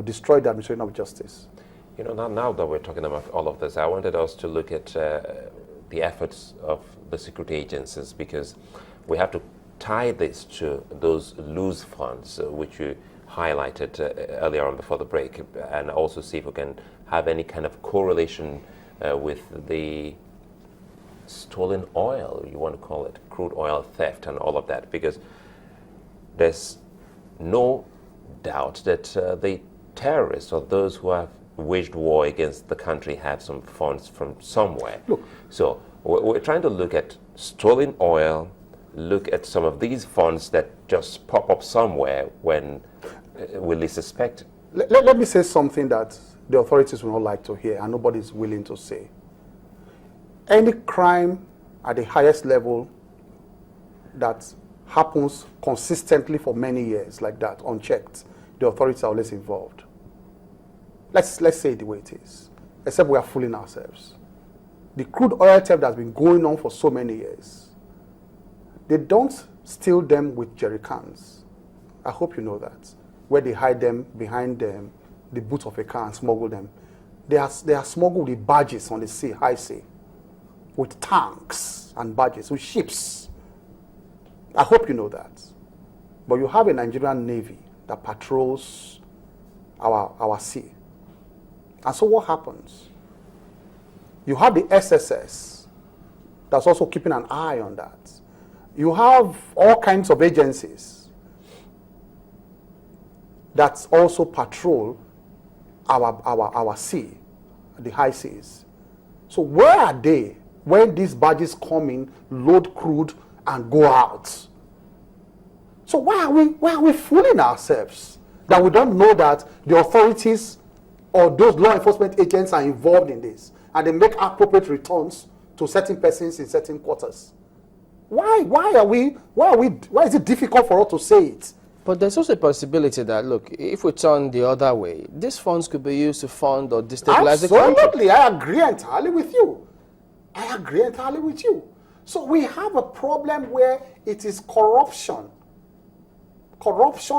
destroy the administration of justice. Now that we're talking about all of this, I wanted us to look at the efforts of the security agencies, because we have to tie this to those loose funds, which you highlighted earlier on before the break, and also see if we can have any kind of correlation with the stolen oil, you want to call it, crude oil theft and all of that, because there's no doubt that the terrorists or those who have waged war against the country have some funds from somewhere. Look. So we're trying to look at stolen oil, look at some of these funds that just pop up somewhere when we least suspect. Let me say something that the authorities will not like to hear and nobody is willing to say. Any crime at the highest level that happens consistently for many years like that, unchecked, the authorities are always involved. Let's say it the way it is, except we are fooling ourselves. The crude oil theft has been going on for so many years. They don't steal them with jerry cans. I hope you know that. Where they hide them behind the boot of a car and smuggle them. They are smuggled with barges on the sea, high sea, with tanks and barges, with ships. I hope you know that. But you have a Nigerian Navy that patrols our sea. And so what happens? You have the SSS that's also keeping an eye on that. You have all kinds of agencies that also patrol our sea, the high seas. So where are they when these barges come in, load crude, and go out? So why are we fooling ourselves that we don't know that the authorities or those law enforcement agents are involved in this and they make appropriate returns to certain persons in certain quarters? Why is it difficult for us to say it? But there's also a possibility that, look, if we turn the other way, these funds could be used to fund or destabilize the country. Absolutely, I agree entirely with you. So we have a problem where it is corruption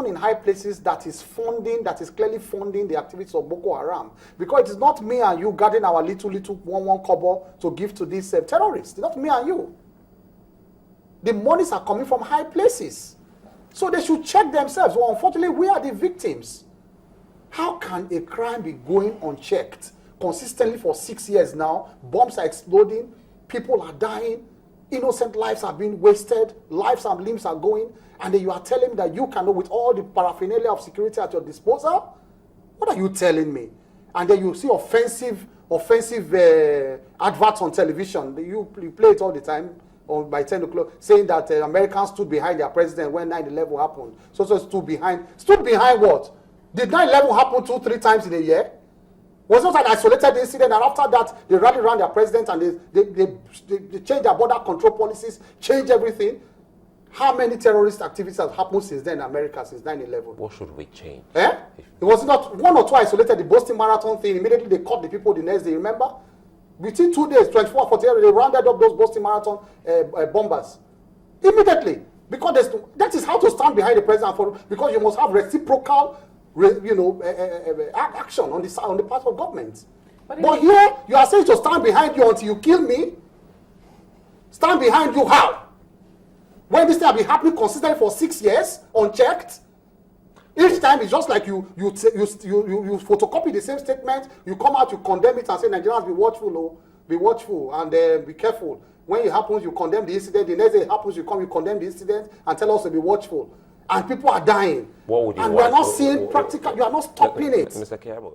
in high places that is clearly funding the activities of Boko Haram. Because it is not me and you guarding our little one kobo to give to these terrorists. It's not me and you. The monies are coming from high places. So they should check themselves. Well, unfortunately, we are the victims. How can a crime be going unchecked consistently for 6 years now? Bombs are exploding, people are dying, innocent lives are being wasted, lives and limbs are going, and then you are telling me that you can, with all the paraphernalia of security at your disposal? What are you telling me? And then you see offensive adverts on television. You play it all the time. Or by 10 o'clock, saying that Americans stood behind their president when 9/11 happened. So stood behind. Stood behind what? Did 9/11 happen 2-3 times in a year? Was not an isolated incident, and after that, they rallied around their president and they changed their border control policies, changed everything. How many terrorist activities have happened since then in America, since 9/11? What should we change? It was not 1 or 2 isolated, the Boston Marathon thing. Immediately they caught the people the next day, remember? Within 2 days, 24, 48 hours, they rounded up those Boston Marathon bombers. Immediately. Because that is how to stand behind the president, because you must have reciprocal action on the part of government. But here, you are saying to stand behind you until you kill me. Stand behind you how? When this thing has been happening consistently for 6 years, unchecked, each time it's just like you photocopy the same statement, you come out, you condemn it and say, Nigerians, be watchful and be careful. When it happens, you condemn the incident. The next day it happens, you condemn the incident and tell us to be watchful. And people are dying. What would you and want? we are not seeing practical, you are not stopping it. Mr. Kiabo,